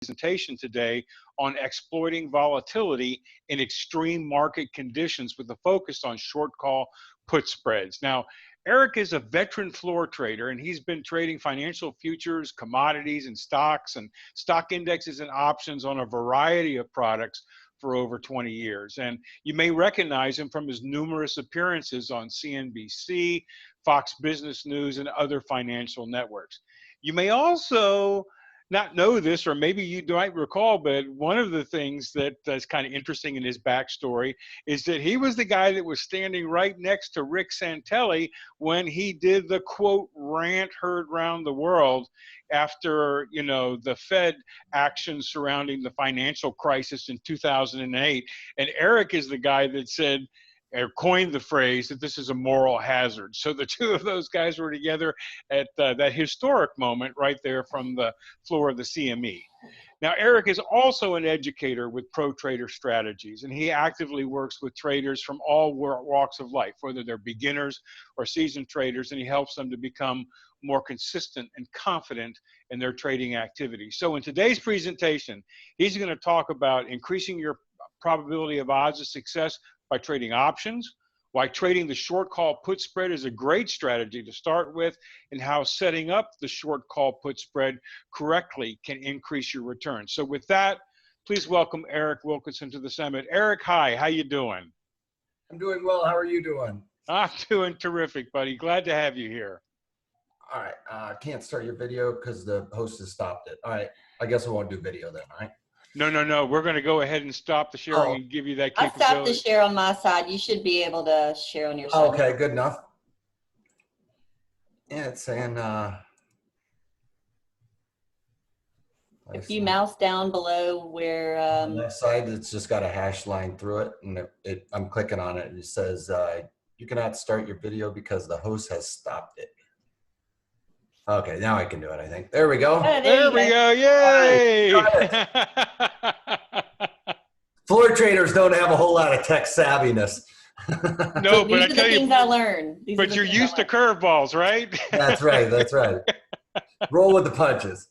presentation today on exploiting volatility in extreme market conditions with a focus on short call put spreads. Now, Eric is a veteran floor trader, and he's been trading financial futures, commodities, and stocks, and stock indexes and options on a variety of products for over 20 years. And you may recognize him from his numerous appearances on CNBC, Fox Business News, and other financial networks. You may also not know this, or maybe you might recall, but one of the things that's kind of interesting in his backstory is that he was the guy that was standing right next to Rick Santelli when he did the quote rant heard round the world after, you know, the Fed action surrounding the financial crisis in 2008. And Eric is the guy that said, or coined the phrase that this is a moral hazard. So the two of those guys were together at that historic moment right there from the floor of the CME. Now, Eric is also an educator with Pro Trader Strategies, and he actively works with traders from all walks of life, whether they're beginners or seasoned traders, and he helps them to become more consistent and confident in their trading activity. So in today's presentation, he's going to talk about increasing your probability of odds of success by trading options, why trading the short call put spread is a great strategy to start with, and how setting up the short call put spread correctly can increase your return. So with that, please welcome Eric Wilkinson to the summit. Eric, hi, how you doing? I'm doing well. How are you doing? I'm doing terrific, buddy. Glad to have you here. All right. I can't start your video because the host has stopped it. All right. I guess I won't do video then, all right? No. We're going to go ahead and stop the sharing and give you that capability. I stopped the share on my side. You should be able to share on your side. Okay, good enough. Yeah, it's saying if you mouse down below where on the left side, it's just got a hash line through it, and I'm clicking on it, and it says you cannot start your video because the host has stopped it. Okay, now I can do it, I think. There we go. Oh, there we go. Yay! Right, floor traders don't have a whole lot of tech savviness. No, but these I are the tell you, things I learned. but you're used to curveballs, right? That's right. That's right. Roll with the punches.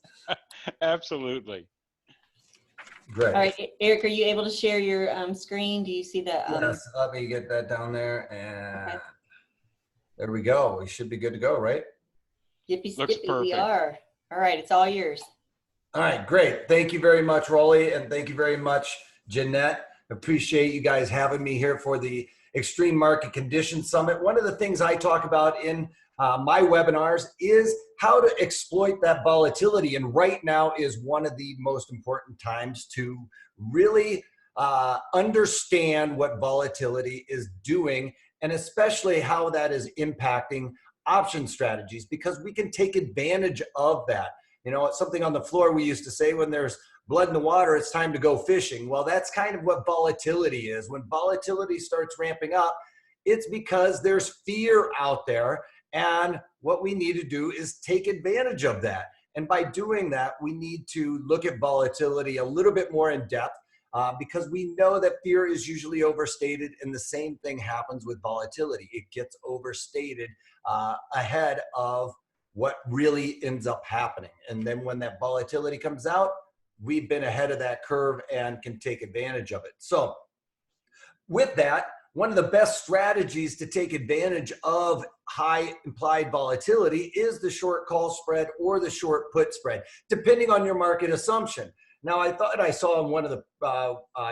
Absolutely. Great. All right, Eric, are you able to share your screen? Do you see that? Yes, let me get that down there, and okay. There we go. We should be good to go, right? Yippee Looks skippy, perfect. we are. All right, it's all yours. All right, great. Thank you very much, Rolly, and thank you very much, Jeanette. Appreciate you guys having me here for the Extreme Market Conditions Summit. One of the things I talk about in my webinars is how to exploit that volatility, and right now is one of the most important times to really understand what volatility is doing, and especially how that is impacting option strategies, because we can take advantage of that. You know, it's something on the floor we used to say, when there's blood in the water, it's time to go fishing. Well, that's kind of what volatility is. When volatility starts ramping up, it's because there's fear out there, and what we need to do is take advantage of that. And by doing that, we need to look at volatility a little bit more in depth, because we know that fear is usually overstated, and the same thing happens with volatility. It gets overstated ahead of what really ends up happening. And then when that volatility comes out, we've been ahead of that curve and can take advantage of it. So with that, one of the best strategies to take advantage of high implied volatility is the short call spread or the short put spread, depending on your market assumption. Now, I thought I saw in one of the,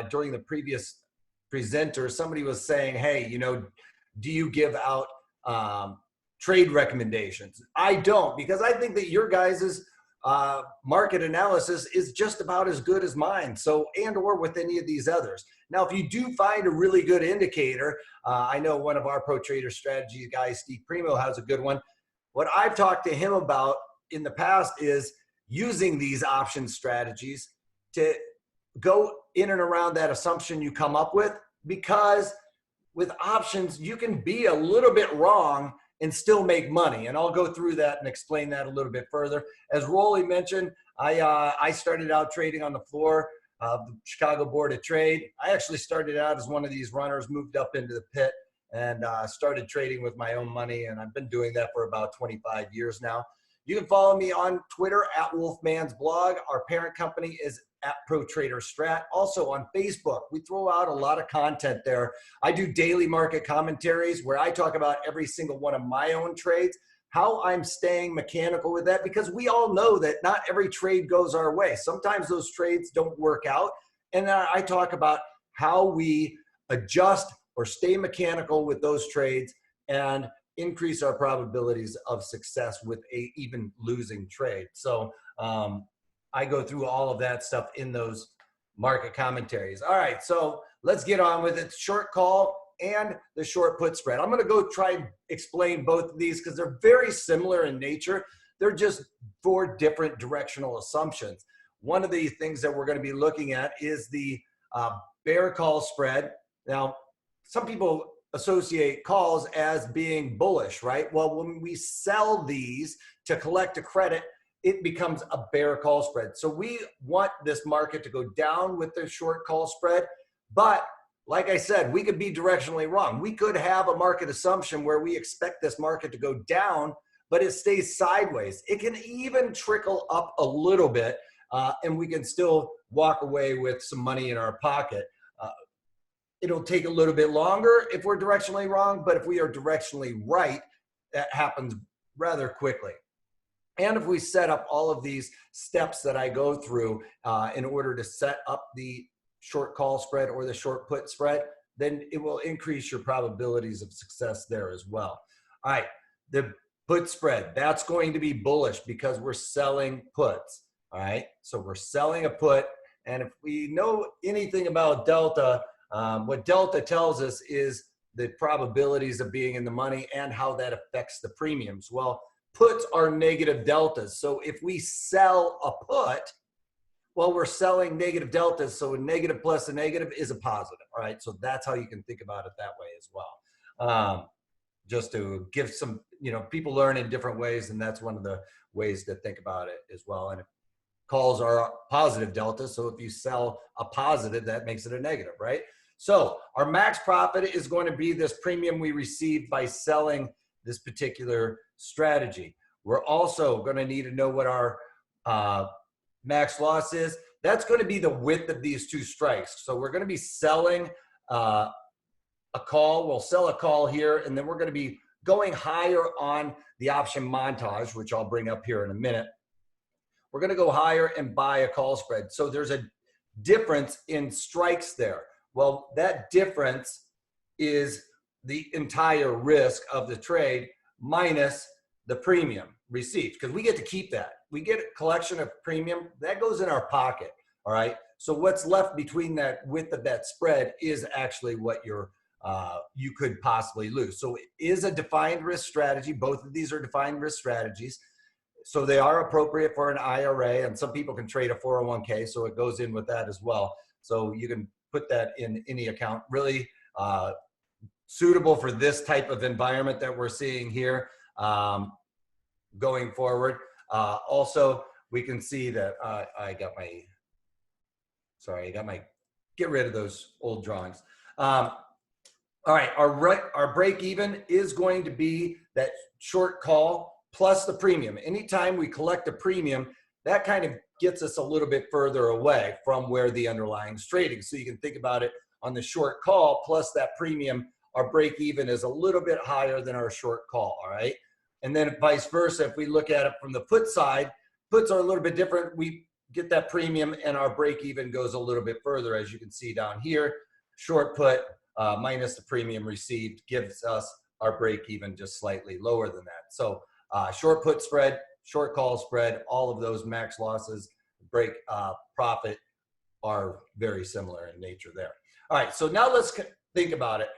during the previous presenter, somebody was saying, hey, you know, do you give out trade recommendations? I don't, because I think that your guys's market analysis is just about as good as mine, so, and or with any of these others. Now, if you do find a really good indicator, I know one of our Pro Trader Strategy guys, Steve Primo, has a good one. What I've talked to him about in the past is using these option strategies to go in and around that assumption you come up with, because with options, you can be a little bit wrong and still make money. And I'll go through that and explain that a little bit further. As Rolly mentioned, I started out trading on the floor of the Chicago Board of Trade. I actually started out as one of these runners, moved up into the pit, and started trading with my own money. And I've been doing that for about 25 years now. You can follow me on Twitter at Wolfman's Blog. Our parent company is @ProTraderStrat. Also on Facebook, we throw out a lot of content there. I do daily market commentaries where I talk about every single one of my own trades, how I'm staying mechanical with that, because we all know that not every trade goes our way. Sometimes those trades don't work out. And I talk about how we adjust or stay mechanical with those trades and increase our probabilities of success with a even losing trade. So I go through all of that stuff in those market commentaries. All right, so let's get on with it. Short call and the short put spread. I'm going to go try and explain both of these because they're very similar in nature. They're just 4 different directional assumptions. One of the things that we're going to be looking at is the bear call spread. Now, some people associate calls as being bullish, right? Well, when we sell these to collect a credit, it becomes a bear call spread. So we want this market to go down with the short call spread. But like I said, we could be directionally wrong. We could have a market assumption where we expect this market to go down, but it stays sideways. It can even trickle up a little bit, and we can still walk away with some money in our pocket. It'll take a little bit longer if we're directionally wrong, but if we are directionally right, that happens rather quickly. And if we set up all of these steps that I go through in order to set up the short call spread or the short put spread, then it will increase your probabilities of success there as well. All right, the put spread, that's going to be bullish because we're selling puts. All right, so we're selling a put. And if we know anything about delta, what delta tells us is the probabilities of being in the money and how that affects the premiums. Well, puts are negative deltas. So if we sell a put, well, we're selling negative deltas. So a negative plus a negative is a positive. All right. So that's how you can think about it that way as well. Just to give some, people learn in different ways. And that's one of the ways to think about it as well. And calls are positive delta. So if you sell a positive, that makes it a negative, right? So our max profit is going to be this premium we received by selling this particular strategy. We're also going to need to know what our max loss is. That's going to be the width of these 2 strikes. So we're going to be selling a call. We'll sell a call here, and then we're going to be going higher on the option montage, which I'll bring up here in a minute. We're going to go higher and buy a call spread. So there's a difference in strikes there. Well, that difference is the entire risk of the trade minus the premium received, because we get to keep that. We get a collection of premium that goes in our pocket. All right. So what's left between that width of that spread is actually what you could possibly lose. So it is a defined risk strategy. Both of these are defined risk strategies. So they are appropriate for an IRA, and some people can trade a 401k. So it goes in with that as well. So you can put that in any account, really suitable for this type of environment that we're seeing here going forward. Also, we can see that get rid of those old drawings. All right, our break even is going to be that short call plus the premium. Anytime we collect a premium, that kind of gets us a little bit further away from where the underlying is trading. So you can think about it on the short call plus that premium, our break even is a little bit higher than our short call, all right? And then vice versa, if we look at it from the put side, puts are a little bit different. We get that premium and our break even goes a little bit further, as you can see down here. Short put minus the premium received gives us our break even just slightly lower than that. So short put spread, short call spread, all of those max losses, break profit are very similar in nature there. All right, so now let's think about it.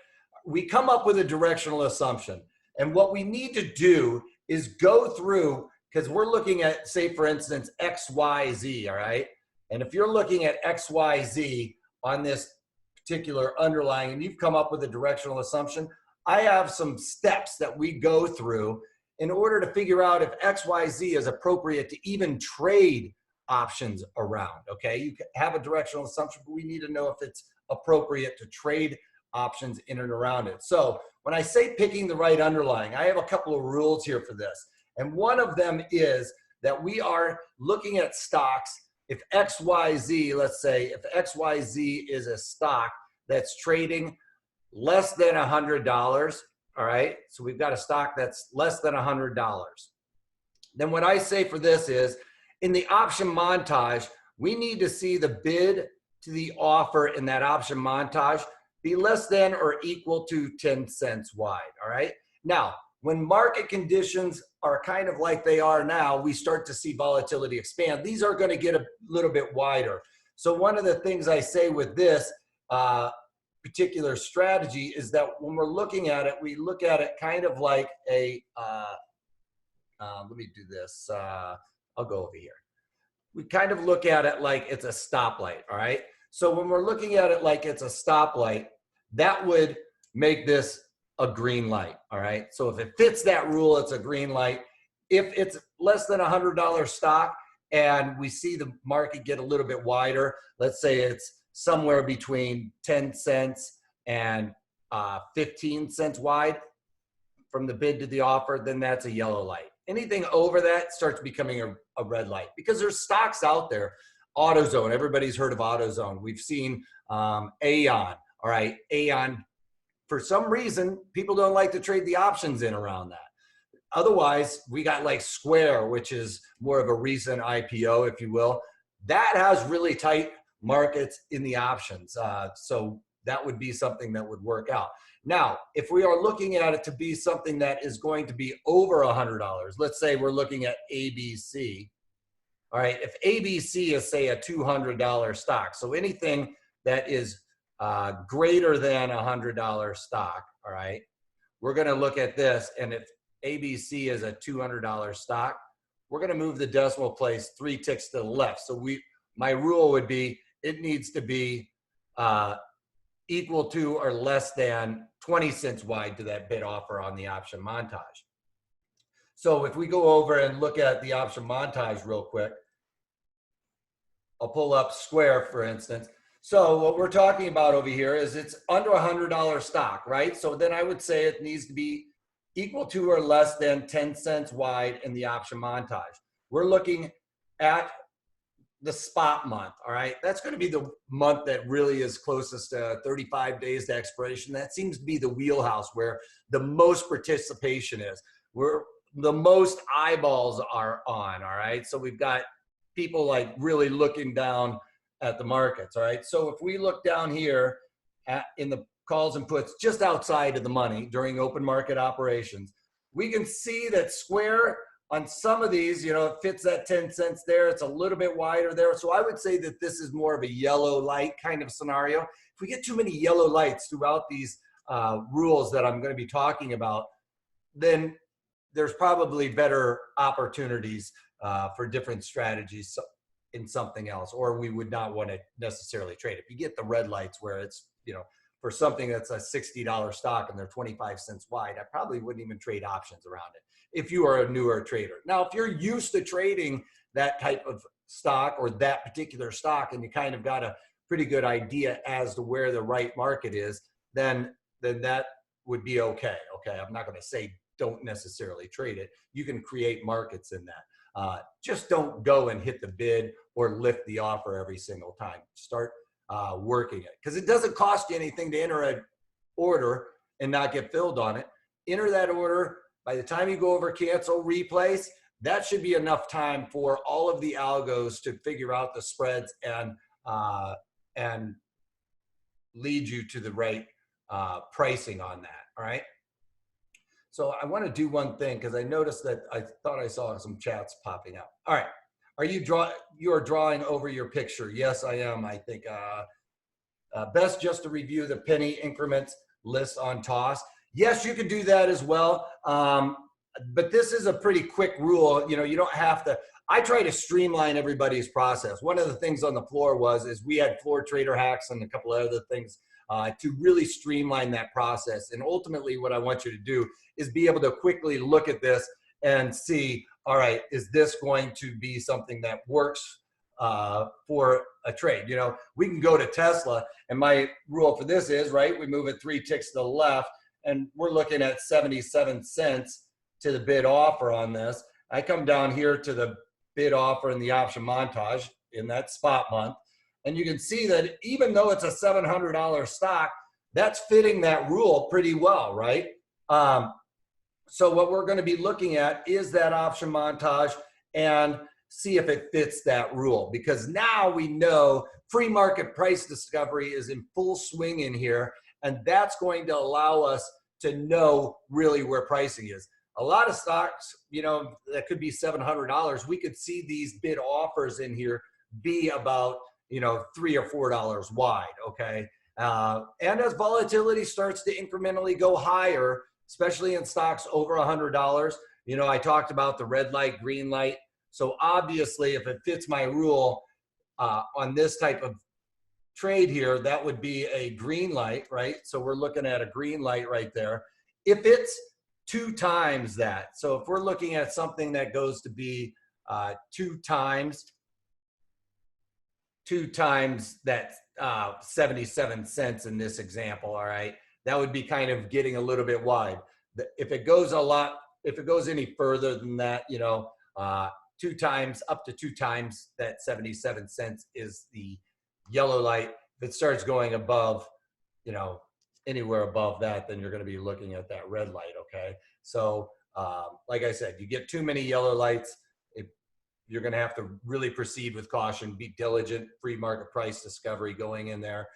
We come up with a directional assumption, and what we need to do is go through, because we're looking at, say, for instance, X, Y, Z, all right? And if you're looking at X, Y, Z on this particular underlying, and you've come up with a directional assumption, I have some steps that we go through in order to figure out if X, Y, Z is appropriate to even trade options around, okay? You have a directional assumption, but we need to know if it's appropriate to trade options in and around it. So when I say picking the right underlying, I have a couple of rules here for this. And one of them is that we are looking at stocks if XYZ, let's say, if XYZ is a stock that's trading less than $100, all right? So we've got a stock that's less than $100. Then what I say for this is, in the option montage, we need to see the bid to the offer in that option montage be less than or equal to 10 cents wide, all right? Now, when market conditions are kind of like they are now, we start to see volatility expand. These are going to get a little bit wider. So one of the things I say with this particular strategy is that when we're looking at it, we look at it kind of like a, let me do this. I'll go over here. We kind of look at it like it's a stoplight, all right? So when we're looking at it like it's a stoplight, that would make this a green light, all right? So if it fits that rule, it's a green light. If it's less than $100 stock and we see the market get a little bit wider, let's say it's somewhere between 10 cents and 15 cents wide from the bid to the offer, then that's a yellow light. Anything over that starts becoming a red light, because there's stocks out there. AutoZone, everybody's heard of AutoZone. We've seen Aon, all right? Aon, for some reason, people don't like to trade the options in around that. Otherwise, we got like Square, which is more of a recent IPO, if you will. That has really tight markets in the options. So that would be something that would work out. Now, if we are looking at it to be something that is going to be over $100, let's say we're looking at ABC. All right, if ABC is, say, a $200 stock, so anything that is greater than $100 stock, all right, we're going to look at this, and if ABC is a $200 stock, we're going to move the decimal place 3 ticks to the left. So my rule would be it needs to be equal to or less than 20 cents wide to that bid offer on the option montage. So if we go over and look at the option montage real quick, I'll pull up Square, for instance. So what we're talking about over here is it's under $100 stock, right? So then I would say it needs to be equal to or less than 10 cents wide in the option montage. We're looking at the spot month, all right? That's going to be the month that really is closest to 35 days to expiration. That seems to be the wheelhouse where the most participation is, where the most eyeballs are on, all right? So we've got people like really looking down at the markets, all right? So if we look down here in the calls and puts just outside of the money during open market operations, we can see that Square on some of these, you know, it fits that 10 cents there. It's a little bit wider there. So I would say that this is more of a yellow light kind of scenario. If we get too many yellow lights throughout these rules that I'm going to be talking about, then there's probably better opportunities for different strategies in something else, or we would not want to necessarily trade. If you get the red lights where it's, you know, for something that's a $60 stock and they're 25 cents wide, I probably wouldn't even trade options around it if you are a newer trader. Now, if you're used to trading that type of stock or that particular stock and you kind of got a pretty good idea as to where the right market is, then that would be okay. Okay, I'm not going to say don't necessarily trade it. You can create markets in that. Just don't go and hit the bid or lift the offer every single time. Start working it, because it doesn't cost you anything to enter an order and not get filled on it. Enter that order. By the time you go over cancel, replace, that should be enough time for all of the algos to figure out the spreads and lead you to the right pricing on that. All right. So I want to do one thing, because I noticed that I thought I saw some chats popping up. All right. Are you are drawing over your picture? Yes, I am. I think best just to review the penny increments list on toss. Yes, you could do that as well. But this is a pretty quick rule. You know, you don't have to. I try to streamline everybody's process. One of the things on the floor is we had floor trader hacks and a couple of other things to really streamline that process. And ultimately what I want you to do is be able to quickly look at this and see, all right, is this going to be something that works for a trade? You know, we can go to Tesla, and my rule for this is, right, we move it 3 ticks to the left, and we're looking at 77 cents to the bid offer on this. I come down here to the bid offer in the option montage. in that spot month. And you can see that even though it's a $700 stock, that's fitting that rule pretty well, right? So what we're going to be looking at is that option montage and see if it fits that rule, because now we know free market price discovery is in full swing in here, and that's going to allow us to know really where pricing is. A lot of stocks, you know, that could be $700. We could see these bid offers in here be about, you know, $3 or $4 wide, okay? And as volatility starts to incrementally go higher, especially in stocks over $100, you know, I talked about the red light, green light. So obviously, if it fits my rule on this type of trade here, that would be a green light, right? So we're looking at a green light right there. If it's 2 times that, so if we're looking at something that goes to be 2 times that 77 cents in this example, all right, that would be kind of getting a little bit wide. If it goes if it goes any further than that, you know, 2 times, up to 2 times that 77 cents is the yellow light. If it starts going above, you know, anywhere above that, then you're going to be looking at that red light, okay? So like I said, you get too many yellow lights, you're going to have to really proceed with caution, be diligent, free market price discovery going in there.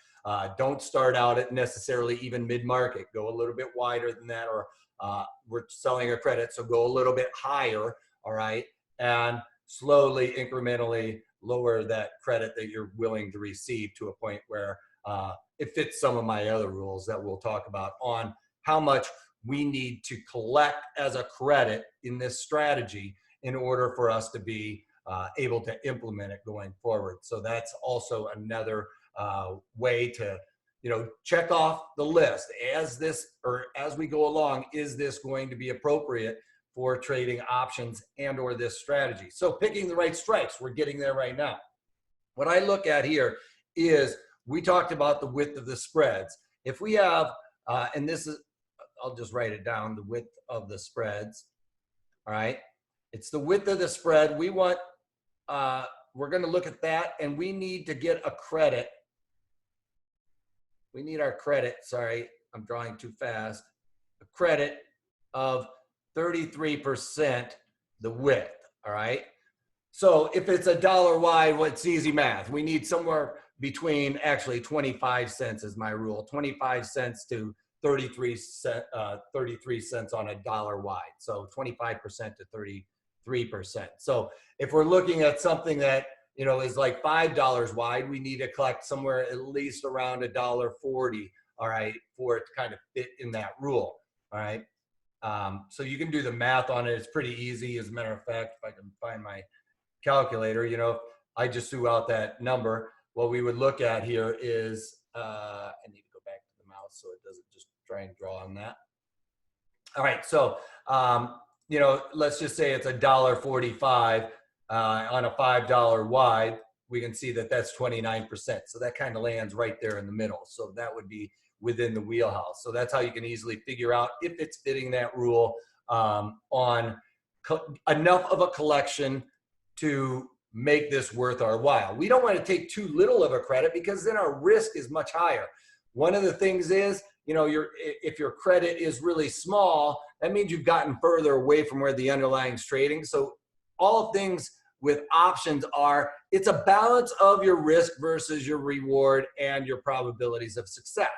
Don't start out at necessarily even mid-market. Go a little bit wider than that, or we're selling a credit, so go a little bit higher, all right? And slowly, incrementally lower that credit that you're willing to receive to a point where it fits some of my other rules that we'll talk about on how much we need to collect as a credit in this strategy in order for us to be able to implement it going forward. So that's also another way to, you know, check off the list as we go along. Is this going to be appropriate for trading options and or this strategy? So picking the right strikes, we're getting there right now. What I look at here is, we talked about the width of the spreads. If we have, and this is, I'll just write it down, the width of the spreads, all right? It's the width of the spread. We want, we're gonna look at that, and we need to get a credit. We need our credit, sorry, I'm drawing too fast, a credit of 33% the width, all right? So if it's $1 wide, well, it's easy math. We need somewhere between, actually 25 cents is my rule, 25 cents to 33 cents on $1 wide. So 25% to 33%. So if we're looking at something that, you know, is like $5 wide, we need to collect somewhere at least around $1.40, all right, for it to kind of fit in that rule, all right? So you can do the math on it. It's pretty easy. As a matter of fact, if I can find my calculator, you know, I just threw out that number. What we would look at here is, I need to go back to the mouse so it doesn't just try and draw on that. All right, so, you know, let's just say it's $1.45 on a $5 wide. We can see that that's 29%. So that kind of lands right there in the middle. So that would be within the wheelhouse. So that's how you can easily figure out if it's fitting that rule on enough of a collection to make this worth our while. We don't want to take too little of a credit, because then our risk is much higher. One of the things is, you know, if your credit is really small, that means you've gotten further away from where the underlying's trading. So all things with options are, it's a balance of your risk versus your reward and your probabilities of success.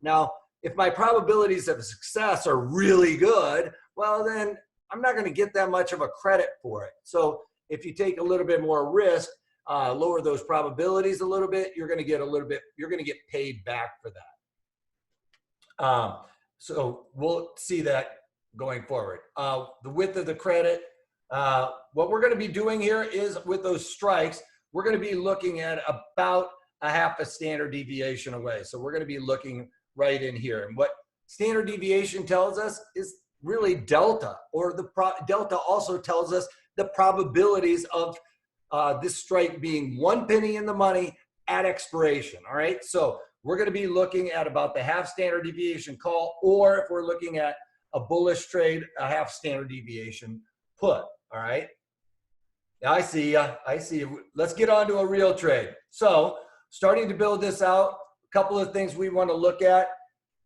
Now, if my probabilities of success are really good, well, then I'm not going to get that much of a credit for it. So if you take a little bit more risk, lower those probabilities a little bit, you're going to get a little bit, you're going to get paid back for that. So we'll see that going forward. The width of the credit, what we're going to be doing here is, with those strikes, we're going to be looking at about a half a standard deviation away. So we're going to be looking right in here. And what standard deviation tells us is really delta, or delta also tells us the probabilities of this strike being 1 penny in the money at expiration. All right, so we're going to be looking at about the half standard deviation call, or if we're looking at a bullish trade, a half standard deviation put. All right, I see ya. I see you. Let's get on to a real trade. So starting to build this out, a couple of things we want to look at.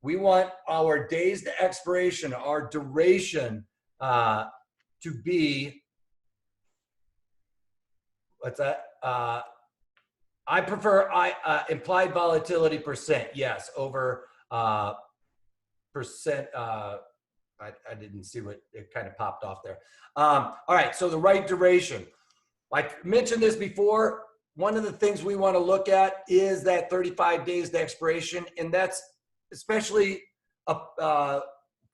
We want our days to expiration, our duration to be, what's that? I prefer implied volatility percent. Yes, over percent. I didn't see what it kind of popped off there. All right, so the right duration. I mentioned this before. One of the things we want to look at is that 35 days to expiration, and that's especially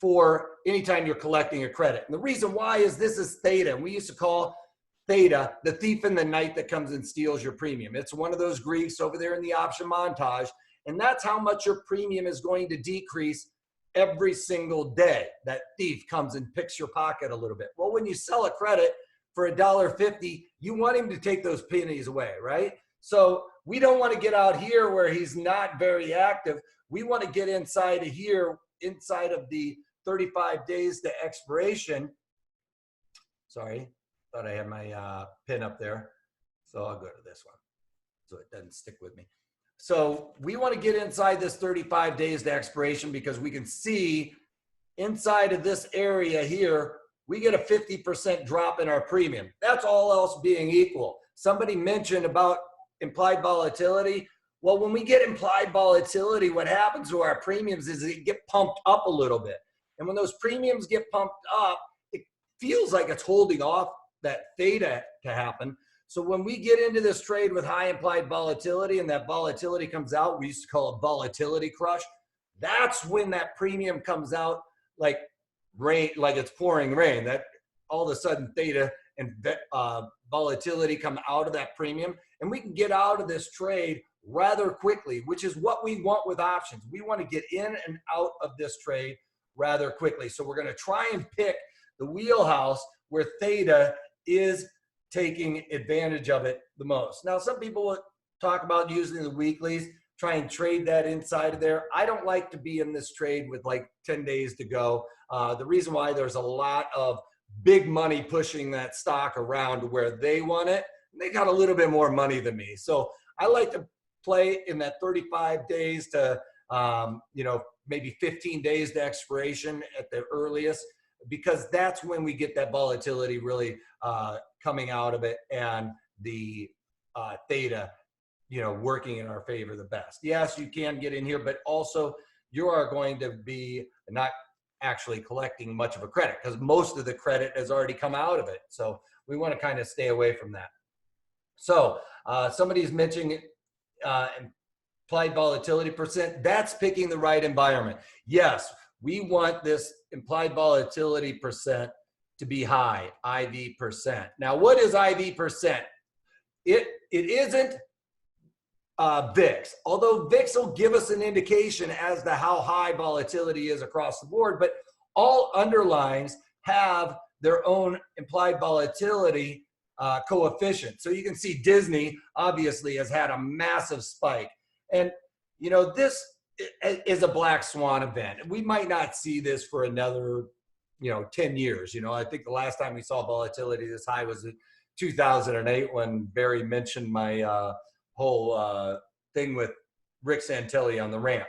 for anytime you're collecting a credit. And the reason why is this is theta. We used to call theta the thief in the night that comes and steals your premium. It's one of those Greeks over there in the option montage, and that's how much your premium is going to decrease every single day. That thief comes and picks your pocket a little bit. Well, when you sell a credit for $1.50, you want him to take those pennies away, right? So we don't want to get out here where he's not very active. We want to get inside of here, inside of the 35 days to expiration. Sorry, thought I had my pin up there. So I'll go to this one so it doesn't stick with me. So we want to get inside this 35 days to expiration because we can see inside of this area here, we get a 50% drop in our premium. That's all else being equal. Somebody mentioned about implied volatility. Well, when we get implied volatility, what happens to our premiums is they get pumped up a little bit. And when those premiums get pumped up, it feels like it's holding off that theta to happen. So when we get into this trade with high implied volatility and that volatility comes out, we used to call it volatility crush. That's when that premium comes out like rain, like it's pouring rain. That all of a sudden theta and volatility come out of that premium, and we can get out of this trade rather quickly, which is what we want with options. We want to get in and out of this trade rather quickly. So we're going to try and pick the wheelhouse where theta is taking advantage of it the most. Now, some people will talk about using the weeklies, try and trade that inside of there. I don't like to be in this trade with like 10 days to go. The reason why, there's a lot of big money pushing that stock around to where they want it. They got a little bit more money than me. So I like to play in that 35 days to, maybe 15 days to expiration at the earliest, because that's when we get that volatility really coming out of it and the theta, working in our favor the best. Yes, you can get in here, but also you are going to be not actually collecting much of a credit because most of the credit has already come out of it. So we want to kind of stay away from that. So somebody's mentioning implied volatility percent. That's picking the right environment. Yes, we want this implied volatility percent to be high, IV percent. Now, what is IV percent? It isn't VIX, although VIX will give us an indication as to how high volatility is across the board, but all underlines have their own implied volatility coefficient. So you can see Disney obviously has had a massive spike. And, this is a black swan event. We might not see this for another, 10 years. I think the last time we saw volatility this high was in 2008 when Barry mentioned my whole thing with Rick Santelli on the ramp.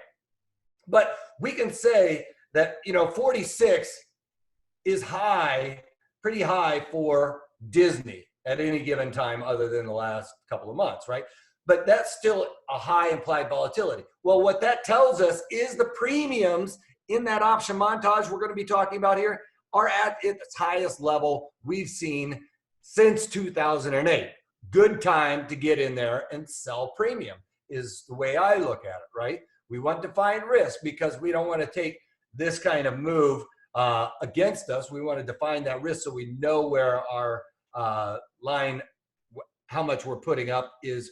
But we can say that, 46 is high, pretty high for Disney at any given time other than the last couple of months, right? But that's still a high implied volatility. Well, what that tells us is the premiums in that option montage we're going to be talking about here are at its highest level we've seen since 2008. Good time to get in there and sell premium is the way I look at it, right? We want to find risk because we don't want to take this kind of move against us. We want to define that risk so we know where our line, how much we're putting up is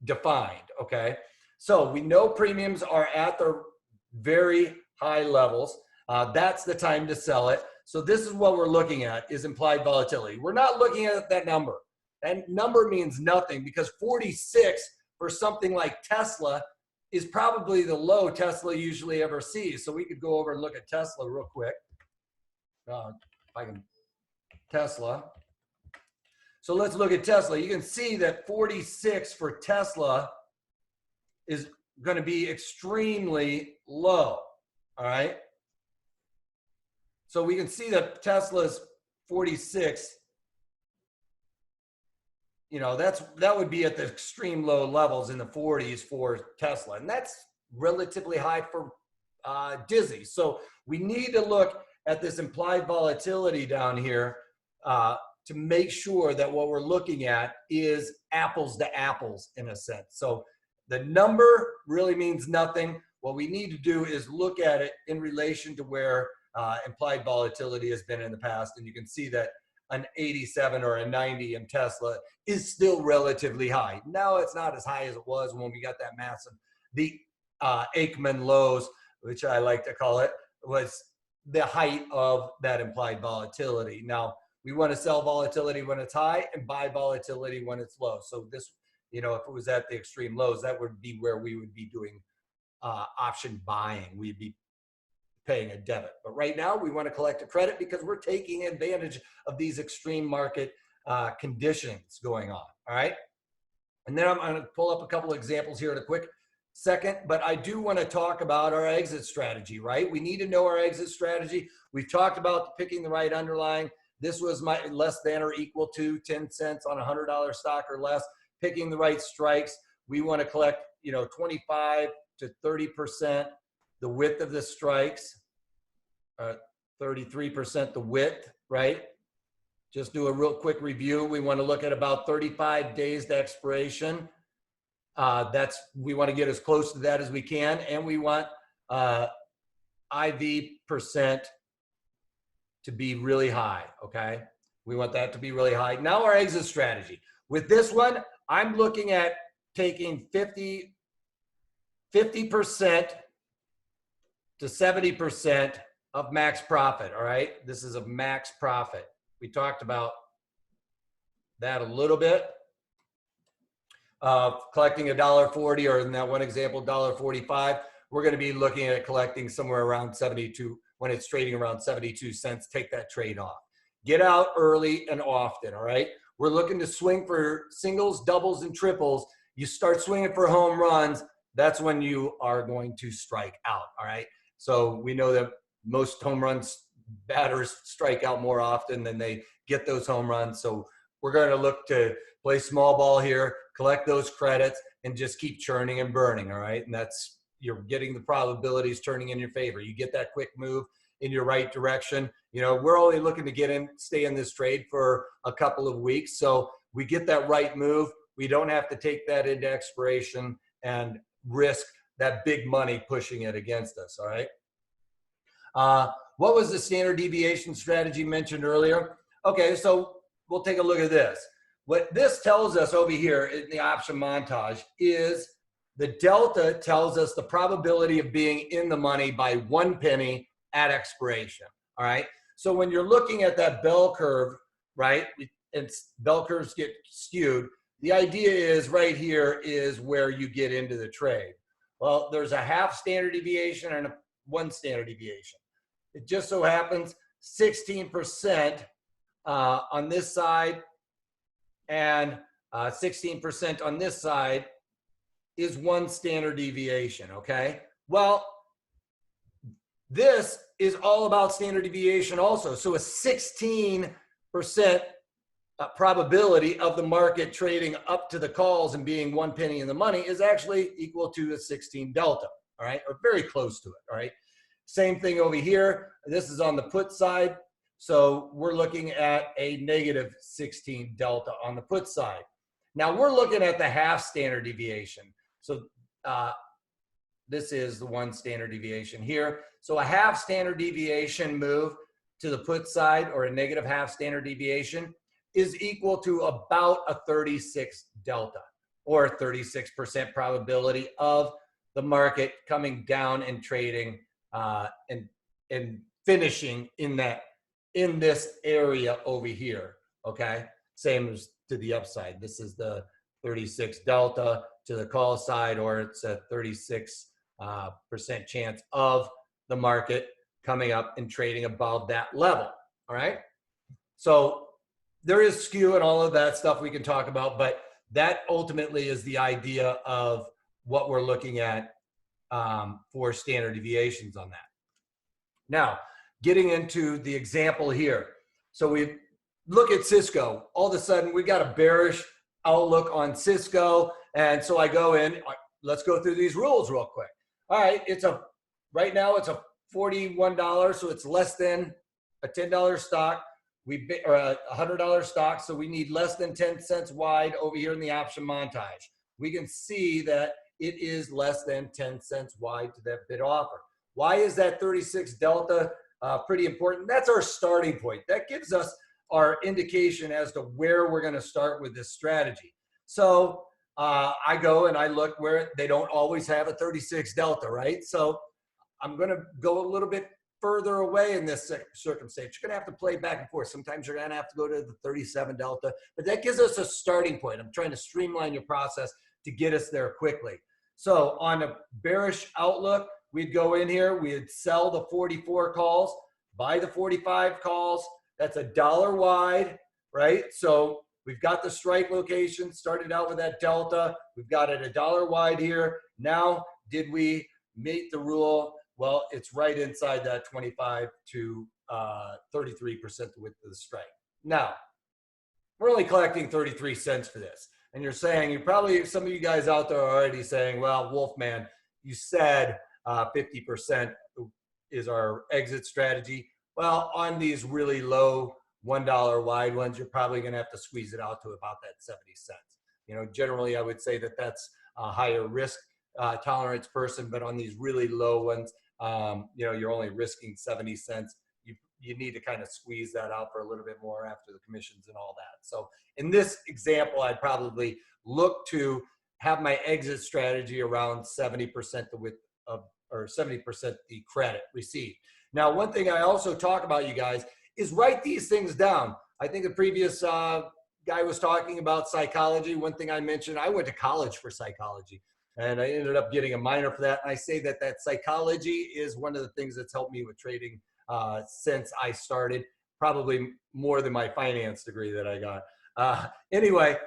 defined, okay? So we know premiums are at the very high levels. That's the time to sell it. So this is what we're looking at is implied volatility. We're not looking at that number. That number means nothing because 46 for something like Tesla is probably the low Tesla usually ever sees. So we could go over and look at Tesla real quick. If I can, Tesla. So let's look at Tesla. You can see that 46 for Tesla is going to be extremely low. All right. So we can see that Tesla's 46, you know, that would be at the extreme low levels in the 40s for Tesla. And that's relatively high for Dizzy. So we need to look at this implied volatility down here to make sure that what we're looking at is apples to apples in a sense. So the number really means nothing. What we need to do is look at it in relation to where implied volatility has been in the past. And you can see that an 87 or a 90 in Tesla is still relatively high. Now it's not as high as it was when we got that massive, the Aikman lows, which I like to call it, was the height of that implied volatility. Now we want to sell volatility when it's high and buy volatility when it's low. So this, you know, if it was at the extreme lows, that would be where we would be doing option buying. We'd be paying a debit. But right now we want to collect a credit because we're taking advantage of these extreme market conditions going on. All right. And then I'm going to pull up a couple of examples here in a quick second, but I do want to talk about our exit strategy, right? We need to know our exit strategy. We've talked about picking the right underlying. This was my less than or equal to 10 cents on a $100 stock or less, picking the right strikes. We want to collect, you know, 25 to 30% the width of the strikes, 33% the width, right? Just do a real quick review. We want to look at about 35 days to expiration. We want to get as close to that as we can. And we want IV percent to be really high, okay? We want that to be really high. Now our exit strategy. With this one, I'm looking at taking 50% to 70% of max profit, all right? This is a max profit. We talked about that a little bit. Collecting $1.40, or in that one example, $1.45. We're going to be looking at collecting somewhere around 72, when it's trading around 72 cents, take that trade off. Get out early and often, all right? We're looking to swing for singles, doubles, and triples. You start swinging for home runs, that's when you are going to strike out, all right? So we know that most home runs batters strike out more often than they get those home runs. So we're going to look to play small ball here, collect those credits, and just keep churning and burning, all right? And that's, you're getting the probabilities turning in your favor. You get that quick move in your right direction. You know, we're only looking to stay in this trade for a couple of weeks. So we get that right move. We don't have to take that into expiration and risk that big money pushing it against us, all right? What was the standard deviation strategy mentioned earlier? Okay, so we'll take a look at this. What this tells us over here in the option montage is the delta tells us the probability of being in the money by 1 penny at expiration, all right? So when you're looking at that bell curve, right, and bell curves get skewed, the idea is right here is where you get into the trade. Well, there's a half standard deviation and a 1 standard deviation. It just so happens 16% on this side and 16% on this side is 1 standard deviation, okay? Well, this is all about standard deviation also. So a 16% probability of the market trading up to the calls and being 1 penny in the money is actually equal to a 16 delta, all right? Or very close to it, all right? Same thing over here. This is on the put side. So we're looking at a negative 16 delta on the put side. Now we're looking at the half standard deviation. So this is the 1 standard deviation here. So a half standard deviation move to the put side, or a negative half standard deviation, is equal to about a 36 delta, or a 36% probability of the market coming down and trading and finishing in this area over here, okay? Same as to the upside. This is the 36 delta to the call side, or it's a 36% chance of the market coming up and trading above that level, all right? So there is skew and all of that stuff we can talk about, but that ultimately is the idea of what we're looking at for standard deviations on that. Now, getting into the example here. So we look at Cisco. All of a sudden, we got a bearish outlook on Cisco. And so I go in, let's go through these rules real quick. All right, right now it's a $41, so it's less than a $10 stock. Or a $100 stock, so we need less than 10 cents wide over here in the option montage. We can see that it is less than 10 cents wide to that bid offer. Why is that 36 delta pretty important? That's our starting point. That gives us our indication as to where we're going to start with this strategy. So I go and I look where they don't always have a 36 delta, right? So I'm going to go a little bit further away in this circumstance. You're going to have to play back and forth. Sometimes you're going to have to go to the 37 delta, but that gives us a starting point. I'm trying to streamline your process to get us there quickly. So on a bearish outlook, we'd go in here, we'd sell the 44 calls, buy the 45 calls. That's $1 wide, right? So we've got the strike location, started out with that delta. We've got it $1 wide here. Now, did we meet the rule? Well, it's right inside that 25 to 33% width of the strike. Now, we're only collecting 33 cents for this. And you're saying, some of you guys out there are already saying, well, Wolfman, you said 50% is our exit strategy. Well, on these really low $1 wide ones, you're probably going to have to squeeze it out to about that 70 cents. You know, generally, I would say that that's a higher risk tolerance person, but on these really low ones, you know, you're only risking 70 cents. You need to kind of squeeze that out for a little bit more after the commissions and all that. So in this example, I'd probably look to have my exit strategy around 70% the width of, or 70% the credit received. Now, one thing I also talk about, you guys, is write these things down. I think the previous guy was talking about psychology. One thing I mentioned, I went to college for psychology. And I ended up getting a minor for that. And I say that psychology is one of the things that's helped me with trading since I started, probably more than my finance degree that I got. Anyway,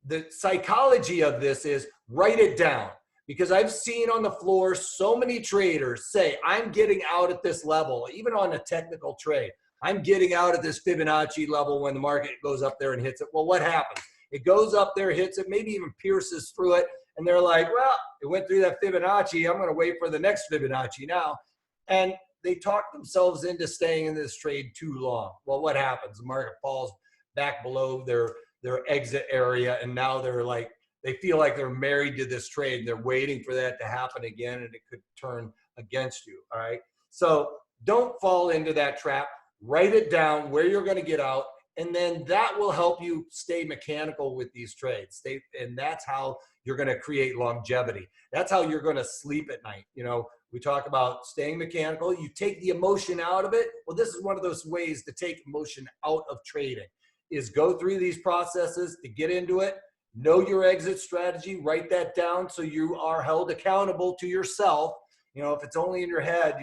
the psychology of this is write it down, because I've seen on the floor so many traders say, I'm getting out at this level, even on a technical trade. I'm getting out at this Fibonacci level when the market goes up there and hits it. Well, what happens? It goes up there, hits it, maybe even pierces through it. And they're like, well, it went through that Fibonacci. I'm going to wait for the next Fibonacci now. And they talk themselves into staying in this trade too long. Well, what happens? The market falls back below their exit area. And now they're like, they feel like they're married to this trade. And they're waiting for that to happen again. And it could turn against you. All right. So don't fall into that trap. Write it down where you're going to get out. And then that will help you stay mechanical with these trades. And that's how you're going to create longevity. That's how you're going to sleep at night. You know, we talk about staying mechanical. You take the emotion out of it. Well, this is one of those ways to take emotion out of trading, is go through these processes to get into it. Know your exit strategy. Write that down so you are held accountable to yourself. You know, if it's only in your head,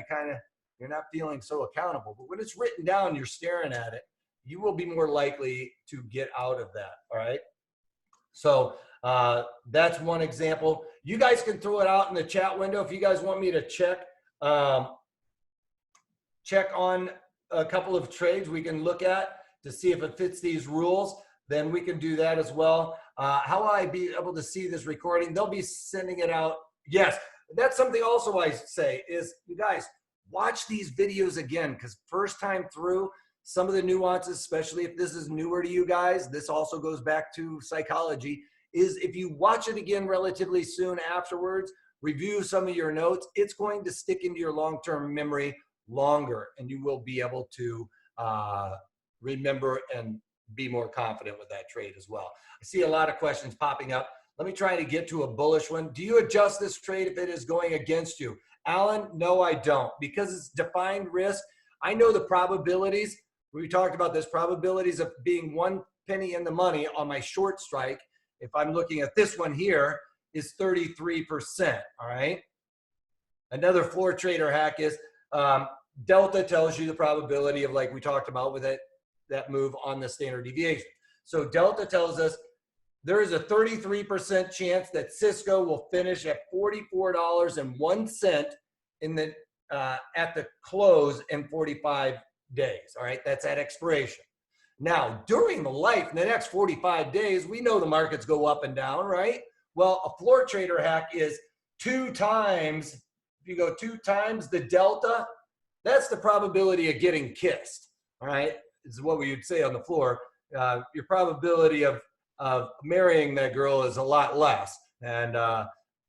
you're not feeling so accountable. But when it's written down, you're staring at it, you will be more likely to get out of that. All right. So that's one example. You guys can throw it out in the chat window if you guys want me to check on a couple of trades we can look at to see if it fits these rules. Then we can do that as well. How will I be able to see this recording? They'll be sending it out. Yes, that's something also I say is, you guys, watch these videos again, because first time through, some of the nuances, especially if this is newer to you guys, this also goes back to psychology, is if you watch it again relatively soon afterwards, review some of your notes, it's going to stick into your long-term memory longer, and you will be able to remember and be more confident with that trade as well. I see a lot of questions popping up. Let me try to get to a bullish one. Do you adjust this trade if it is going against you? Alan, no, I don't, because it's defined risk. I know the probabilities. We talked about this, probabilities of being 1 penny in the money on my short strike, if I'm looking at this one here, is 33%, all right? Another floor trader hack is delta tells you the probability of, like we talked about with it, that move on the standard deviation. So Delta tells us there is a 33% chance that Cisco will finish at $44.01 in the at the close in 45 days. All right, that's at expiration. Now, during the life, in the next 45 days, we know the markets go up and down, right? Well, a floor trader hack is 2 times, if you go 2 times the delta, that's the probability of getting kissed, all right? This is what we would say on the floor. Your probability of marrying that girl is a lot less. And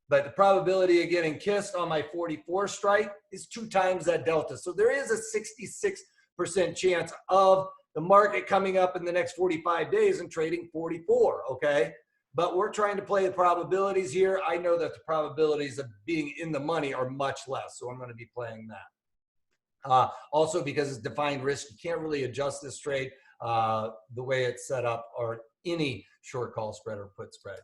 but the probability of getting kissed on my 44 strike is 2 times that delta. So there is a 66% chance of the market coming up in the next 45 days and trading 44, okay? But we're trying to play the probabilities here. I know that the probabilities of being in the money are much less, so I'm going to be playing that. Also, because it's defined risk, you can't really adjust this trade the way it's set up or any short call spread or put spread.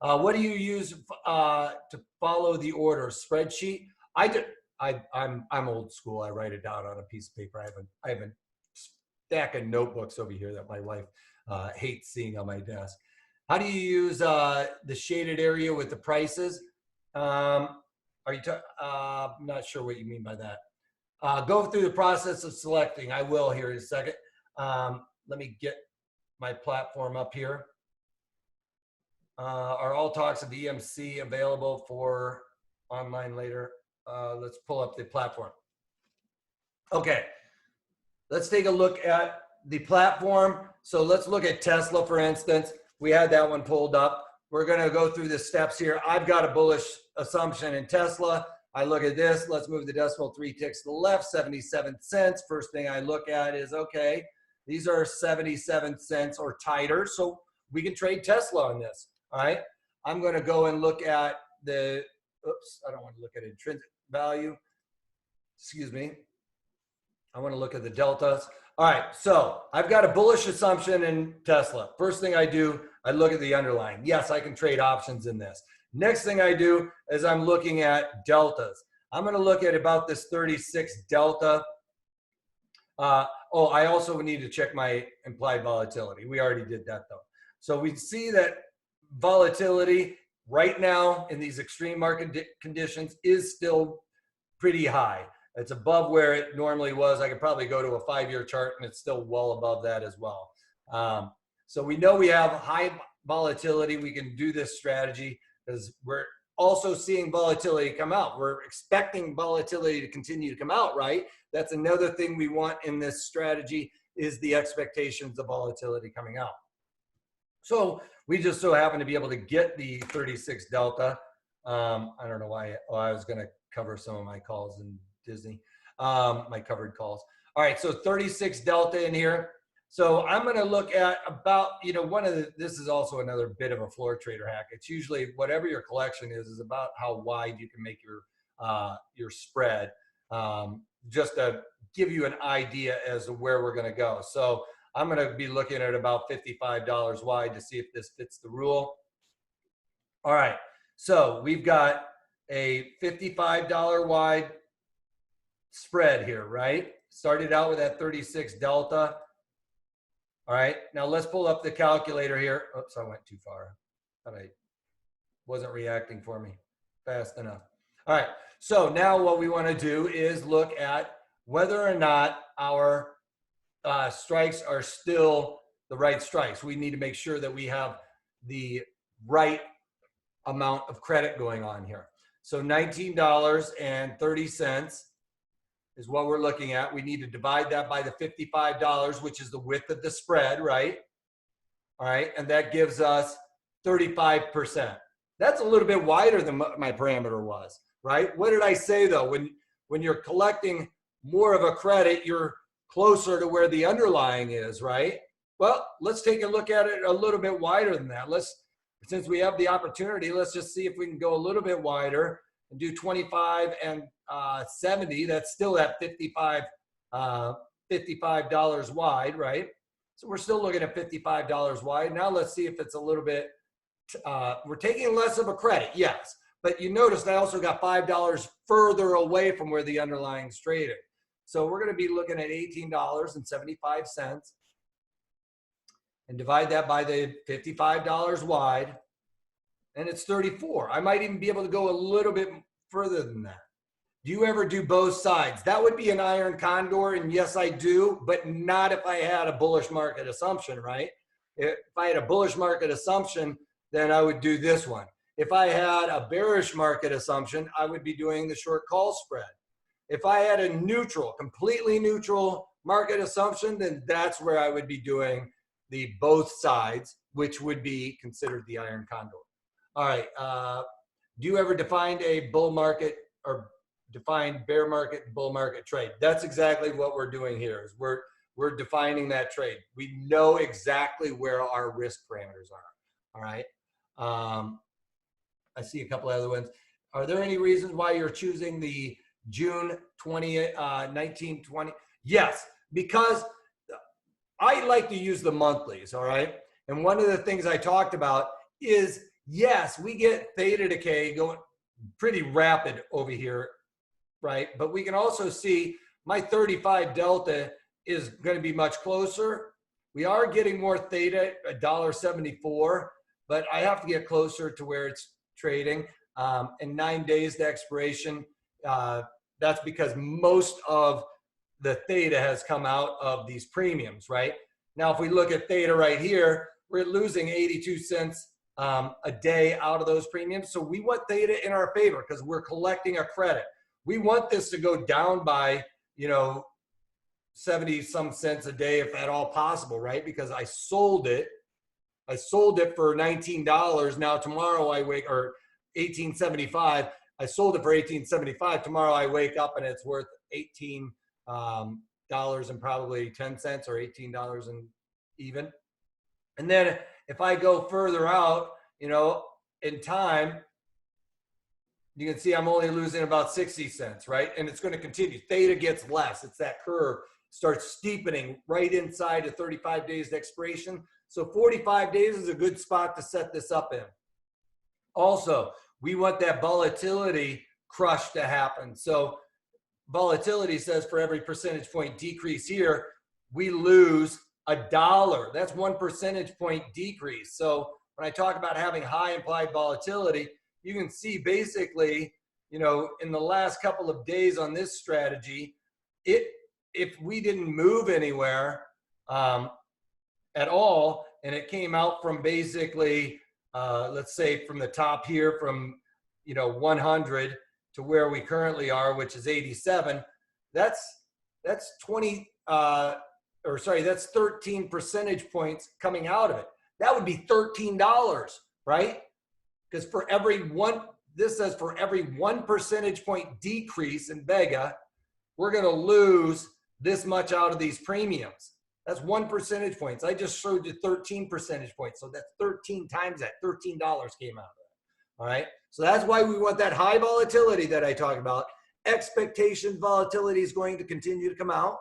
What do you use to follow the order? Spreadsheet? I'm old school. I write it down on a piece of paper. I have a stack of notebooks over here that my wife hates seeing on my desk. How do you use the shaded area with the prices? I'm not sure what you mean by that. Go through the process of selecting. I will here in a second. Let me get my platform up here. Are all talks of EMC available for online later? Let's pull up the platform. Okay, let's take a look at the platform. So let's look at Tesla, for instance. We had that one pulled up. We're going to go through the steps here. I've got a bullish assumption in Tesla. I look at this. Let's move the decimal 3 ticks to the left, 77 cents. First thing I look at is, okay, these are 77 cents or tighter. So we can trade Tesla on this. All right. I'm going to go and look at the, oops, I don't want to look at intrinsic value. Excuse me. I want to look at the deltas. All right. So I've got a bullish assumption in Tesla. First thing I do, I look at the underlying. Yes, I can trade options in this. Next thing I do is I'm looking at deltas. I'm going to look at about this 36 delta. Oh, I also need to check my implied volatility. We already did that though. So we see that volatility right now in these extreme market conditions is still pretty high. It's above where it normally was. I could probably go to a 5-year chart and it's still well above that as well. So we know we have high volatility. We can do this strategy because we're also seeing volatility come out. We're expecting volatility to continue to come out, right? That's another thing we want in this strategy is the expectations of volatility coming out. So we just so happen to be able to get the 36 delta. I don't know why. Oh, I was going to cover some of my calls in Disney, my covered calls. All right, so 36 delta in here. So I'm going to look at about, you know, this is also another bit of a floor trader hack. It's usually whatever your collection is about how wide you can make your spread, just to give you an idea as to where we're going to go. So I'm going to be looking at about $55 wide to see if this fits the rule. All right, so we've got a $55 wide spread here, right? Started out with that 36 delta. All right, now let's pull up the calculator here. Oops, I went too far. Thought I wasn't reacting for me fast enough. All right, so now what we want to do is look at whether or not our strikes are still the right strikes. We need to make sure that we have the right amount of credit going on here. So $19.30 is what we're looking at. We need to divide that by the $55, which is the width of the spread, right? All right, and that gives us 35%. That's a little bit wider than my parameter was, right? What did I say though? When you're collecting more of a credit, you're closer to where the underlying is, right? Well, let's take a look at it a little bit wider than that. Since we have the opportunity, let's just see if we can go a little bit wider and do 25 and 70. That's still at $55 wide, right? So we're still looking at $55 wide. Now let's see if it's a little bit, we're taking less of a credit, yes. But you noticed I also got $5 further away from where the underlying's trading. So we're going to be looking at $18.75. and divide that by the $55 wide, and it's 34. I might even be able to go a little bit further than that. Do you ever do both sides? That would be an iron condor, and yes, I do, but not if I had a bullish market assumption, right? If I had a bullish market assumption, then I would do this one. If I had a bearish market assumption, I would be doing the short call spread. If I had a neutral, completely neutral market assumption, then that's where I would be doing the both sides, which would be considered the iron condor. All right. Do you ever define a bull market or define bear market and bull market trade? That's exactly what we're doing here. Is we're defining that trade. We know exactly where our risk parameters are. All right. I see a couple other ones. Are there any reasons why you're choosing the June 1920? Yes, because I like to use the monthlies. All right. And one of the things I talked about is, yes, we get theta decay going pretty rapid over here, right? But we can also see my 35 delta is going to be much closer. We are getting more theta at $1.74, but I have to get closer to where it's trading. In 9 days to expiration, that's because most of the theta has come out of these premiums, right? Now, if we look at theta right here, we're losing 82 cents a day out of those premiums. So we want theta in our favor because we're collecting a credit. We want this to go down by, 70 some cents a day, if at all possible, right? Because I sold it for $19. Now tomorrow I wake, or $18.75. I sold it for $18.75. Tomorrow I wake up and it's worth $18 and probably 10 cents or $18 and even. And then if I go further out, in time, you can see I'm only losing about 60 cents, right? And it's going to continue. Theta gets less. It's that curve starts steepening right inside of 35 days to expiration. So 45 days is a good spot to set this up in. Also, we want that volatility crush to happen. So volatility says for every percentage point decrease here, we lose $1. That's 1 percentage point decrease. So when I talk about having high implied volatility, you can see basically, in the last couple of days on this strategy, if we didn't move anywhere at all, and it came out from basically, let's say from the top here from, 100 to where we currently are, which is 87, that's 13 percentage points coming out of it. That would be $13, right? Because for every one, this says for every 1 percentage point decrease in Vega, we're going to lose this much out of these premiums. That's 1 percentage points. I just showed you 13 percentage points. So that's 13 times that. $13 came out of that. All right. So that's why we want that high volatility that I talk about. Expectation volatility is going to continue to come out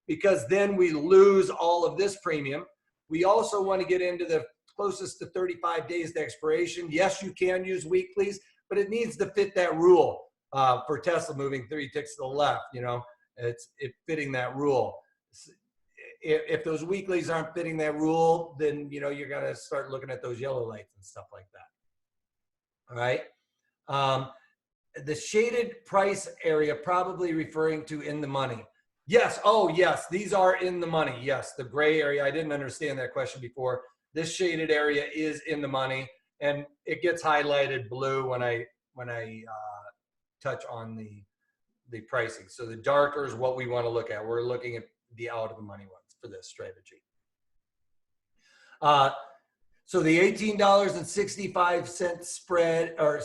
because then we lose all of this premium. We also want to get into the closest to 35 days to expiration. Yes, you can use weeklies, but it needs to fit that rule for Tesla moving 3 ticks to the left. It's fitting that rule. If those weeklies aren't fitting that rule, then you're gonna start looking at those yellow lights and stuff like that. All right. The shaded price area probably referring to in the money. Yes. Oh, yes. These are in the money. Yes. The gray area. I didn't understand that question before. This shaded area is in the money, and it gets highlighted blue when I touch on the pricing. So the darker is what we want to look at. We're looking at the out of the money ones for this strategy. So the $18.65 spread or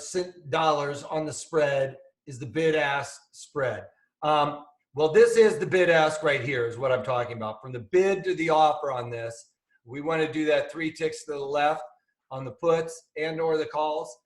dollars on the spread is the bid ask spread. Well, this is the bid ask right here is what I'm talking about. From the bid to the offer on this, we want to do that 3 ticks to the left on the puts and or the calls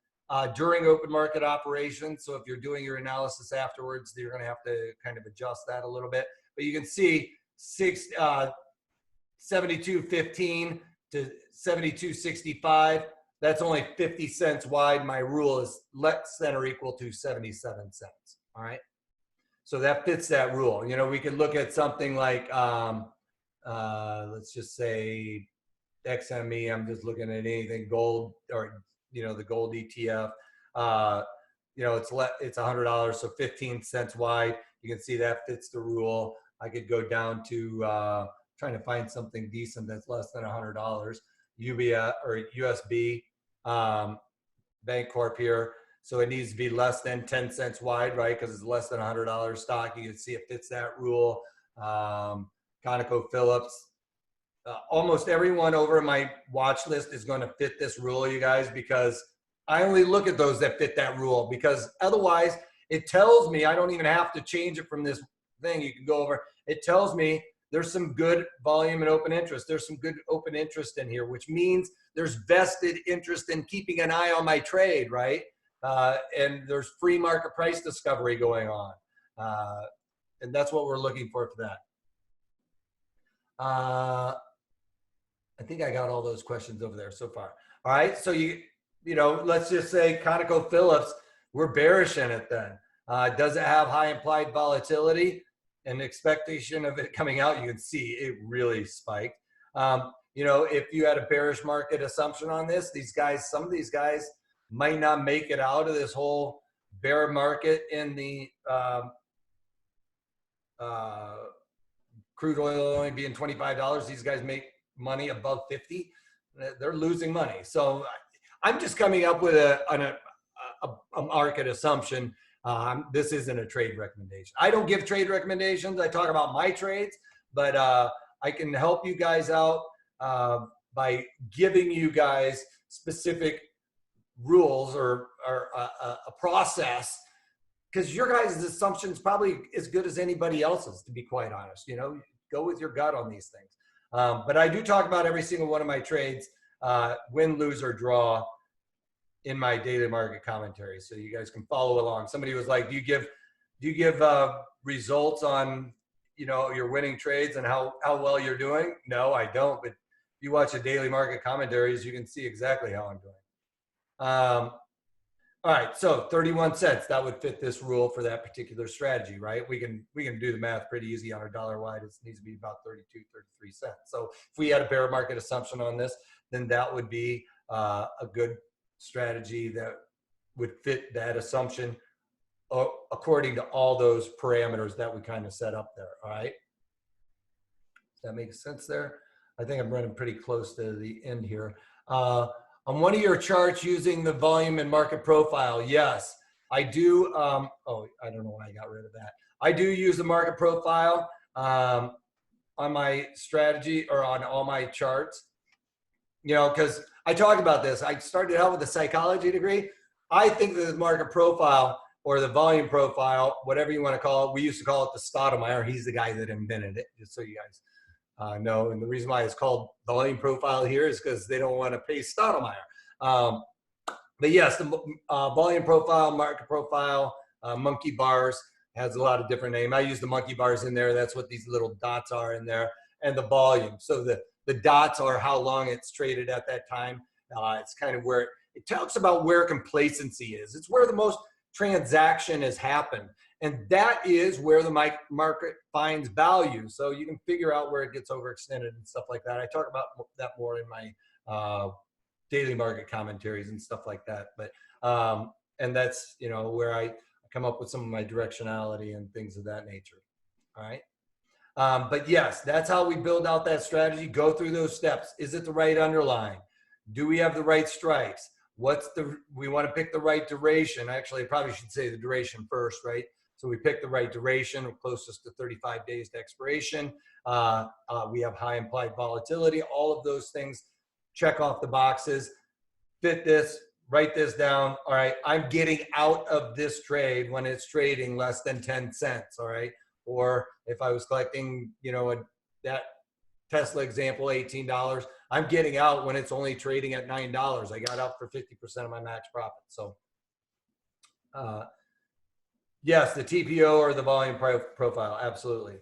during open market operations. So if you're doing your analysis afterwards, you're going to have to kind of adjust that a little bit. But you can see 72.15 to 72.65. That's only 50 cents wide. My rule is let center equal to 77 cents. All right. So that fits that rule. We could look at something like, let's just say XME, I'm just looking at anything gold or, the gold ETF. It's $100, so 15 cents wide. You can see that fits the rule. I could go down to trying to find something decent that's less than $100. UBS or USB Bancorp here. So it needs to be less than 10 cents wide, right? Because it's less than $100 stock. You can see it fits that rule. ConocoPhillips. Almost everyone over my watch list is going to fit this rule, you guys, because I only look at those that fit that rule, because otherwise it tells me I don't even have to change it from this thing. You can go over. It tells me there's some good volume and open interest. There's some good open interest in here, which means there's vested interest in keeping an eye on my trade, right? And there's free market price discovery going on. And that's what we're looking for that. I think I got all those questions over there so far. All right, so let's just say ConocoPhillips, we're bearish in it then. Does it have high implied volatility and expectation of it coming out? You can see it really spiked. If you had a bearish market assumption on this, some of these guys might not make it out of this whole bear market in the crude oil only being $25. These guys make money above 50. They're losing money. So I'm just coming up with a market assumption. This isn't a trade recommendation. I don't give trade recommendations. I talk about my trades, but I can help you guys out by giving you guys specific rules or a process, because your guys' assumptions probably as good as anybody else's, to be quite honest. Go with your gut on these things. But I do talk about every single one of my trades, win, lose, or draw, in my daily market commentary, so you guys can follow along. Somebody was like, do you give results on your winning trades and how well you're doing? No, I don't. But if you watch the daily market commentaries, you can see exactly how I'm doing. All right, so 31 cents, that would fit this rule for that particular strategy, right? We can do the math pretty easy on our dollar wide. It needs to be about 32, 33 cents. So if we had a bear market assumption on this, then that would be a good strategy that would fit that assumption according to all those parameters that we kind of set up there. All right, does that make sense there? I think I'm running pretty close to the end here. On one of your charts using the volume and market profile, yes, I do. I don't know why I got rid of that. I do use the market profile on my strategy or on all my charts, because I talk about this. I started out with a psychology degree. I think that the market profile or the volume profile, whatever you want to call it, we used to call it the Stoudemire. He's the guy that invented it, just so you guys know. And the reason why it's called volume profile here is because they don't want to pay Stoudemire. But yes, the volume profile, market profile, monkey bars has a lot of different names. I use the monkey bars in there. That's what these little dots are in there. And the volume. So the dots are how long it's traded at that time. It's kind of where it talks about where complacency is. It's where the most transaction has happened. And that is where the market finds value. So you can figure out where it gets overextended and stuff like that. I talk about that more in my daily market commentaries and stuff like that. But and that's where I come up with some of my directionality and things of that nature. All right. But yes, that's how we build out that strategy. Go through those steps. Is it the right underlying? Do we have the right strikes? We want to pick the right duration. Actually, I probably should say the duration first, right? So we pick the right duration, closest to 35 days to expiration. We have high implied volatility. All of those things, check off the boxes. Fit this, write this down. All right, I'm getting out of this trade when it's trading less than 10 cents, all right? Or if I was collecting, that Tesla example, $18, I'm getting out when it's only trading at $9. I got out for 50% of my max profit. So yes, the TPO or the volume profile, absolutely.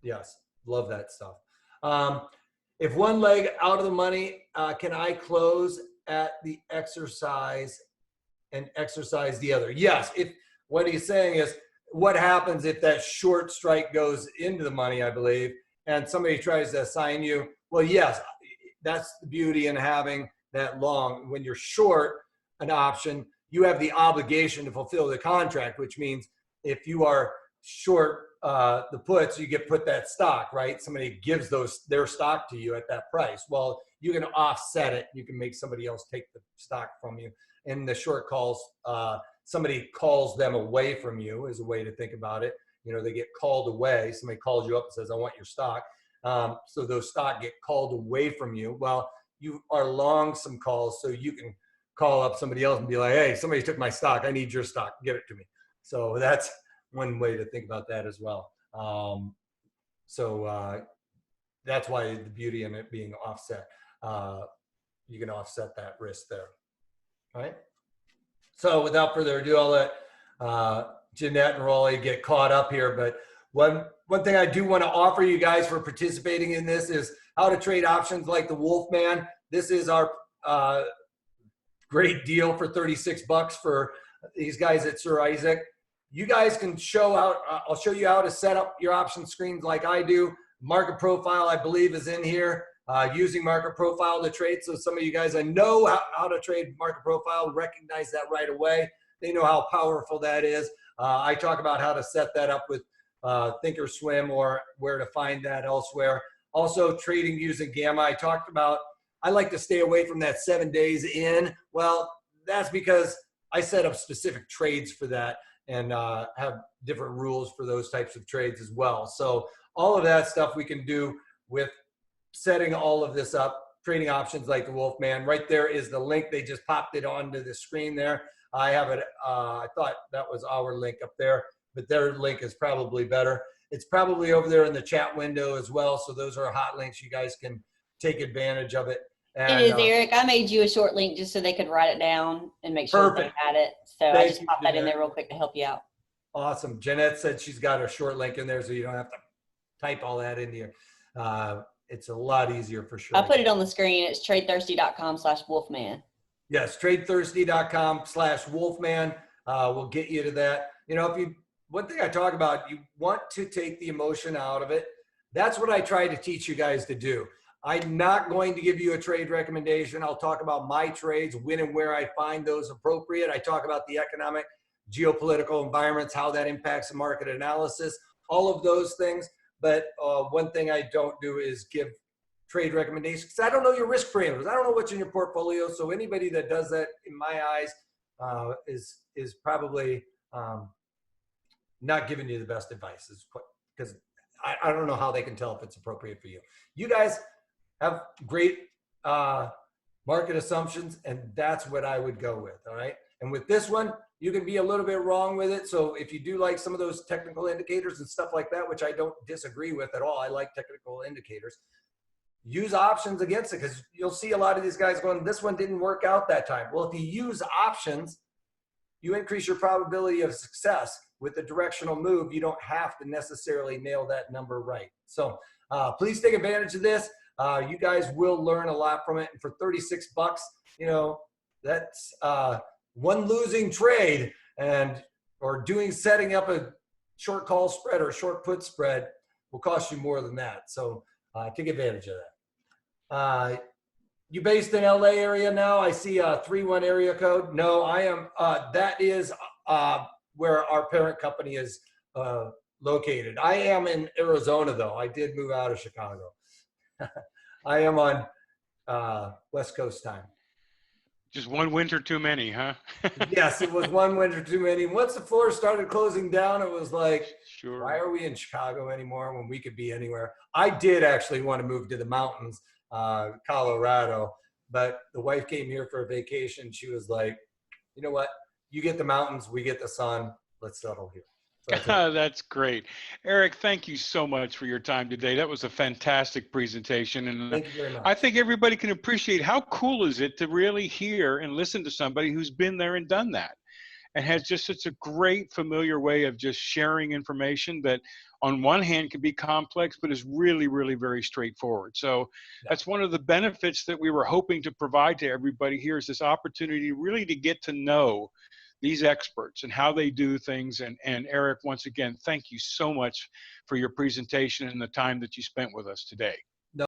Yes, love that stuff. If one leg out of the money, can I close at the exercise and exercise the other? Yes, if what he's saying is, what happens if that short strike goes into the money, I believe, and somebody tries to assign you? Well, yes, that's the beauty in having that long. When you're short an option, you have the obligation to fulfill the contract, which means if you are short the puts, you get put that stock, right? Somebody gives their stock to you at that price. Well, you can offset it. You can make somebody else take the stock from you. In the short calls, somebody calls them away from you is a way to think about it. You know, they get called away. Somebody calls you up and says, I want your stock. So those stock get called away from you. Well, you are long some calls, so you can call up somebody else and be like, hey, somebody took my stock. I need your stock. Give it to me. So that's one way to think about that as well. That's why the beauty in it being offset. You can offset that risk there. All right. So without further ado, I'll let Jeanette and Rolly get caught up here. But one thing I do want to offer you guys for participating in this is how to trade options like the Wolfman. This is our great deal for 36 bucks for these guys at Sir Isaac. You guys can I'll show you how to set up your option screens like I do. Market profile, I believe, is in here. Using market profile to trade. So some of you guys, I know how to trade market profile, recognize that right away. They know how powerful that is. I talk about how to set that up with Thinkorswim or where to find that elsewhere. Also, trading using Gamma. I like to stay away from that 7 days in. Well, that's because I set up specific trades for that and have different rules for those types of trades as well. So all of that stuff we can do with setting all of this up, trading options like the Wolfman. Right there is the link. They just popped it onto the screen there. I have it. I thought that was our link up there, but their link is probably better. It's probably over there in the chat window as well. So those are hot links. You guys can take advantage of it. And, it is, Eric. I made you a short link just so they could write it down and make sure they had it. So I just popped that in there real quick to help you out. Awesome. Jeanette said she's got her short link in there, so you don't have to type all that in here. It's a lot easier for sure. I put it on the screen. It's TradeThirsty.com/Wolfman. Yes, TradeThirsty.com/Wolfman will get you to that. You know, one thing I talk about, you want to take the emotion out of it. That's what I try to teach you guys to do. I'm not going to give you a trade recommendation. I'll talk about my trades, when and where I find those appropriate. I talk about the economic, geopolitical environments, how that impacts the market analysis, all of those things. But one thing I don't do is give trade recommendations because I don't know your risk parameters. I don't know what's in your portfolio. So anybody that does that, in my eyes, is probably not giving you the best advice. Because I don't know how they can tell if it's appropriate for you. You guys have great market assumptions, and that's what I would go with. All right. And with this one, you can be a little bit wrong with it. So if you do like some of those technical indicators and stuff like that, which I don't disagree with at all, I like technical indicators, use options against it because you'll see a lot of these guys going, this one didn't work out that time. Well, if you use options, you increase your probability of success. With the directional move, you don't have to necessarily nail that number right. So please take advantage of this. You guys will learn a lot from it. And for 36 bucks, you know, that's one losing trade or setting up a short call spread or a short put spread will cost you more than that. So take advantage of that. You based in LA area now? I see a 31 area code. No, I am. That is where our parent company is located. I am in Arizona though. I did move out of Chicago. I am on West Coast time. Just one winter too many, huh? Yes, it was one winter too many. Once the floor started closing down, it was like, sure. Why are we in Chicago anymore when we could be anywhere? I did actually want to move to the mountains, Colorado, but the wife came here for a vacation. She was like, you know what? You get the mountains, we get the sun. Let's settle here. So that's great. Eric, thank you so much for your time today. That was a fantastic presentation. And thank you very much. I think everybody can appreciate how cool is it to really hear and listen to somebody who's been there and done that and has just such a great familiar way of just sharing information that on one hand can be complex, but is really, really very straightforward. So that's one of the benefits that we were hoping to provide to everybody here is this opportunity really to get to know these experts and how they do things. And Eric, once again, thank you so much for your presentation and the time that you spent with us today.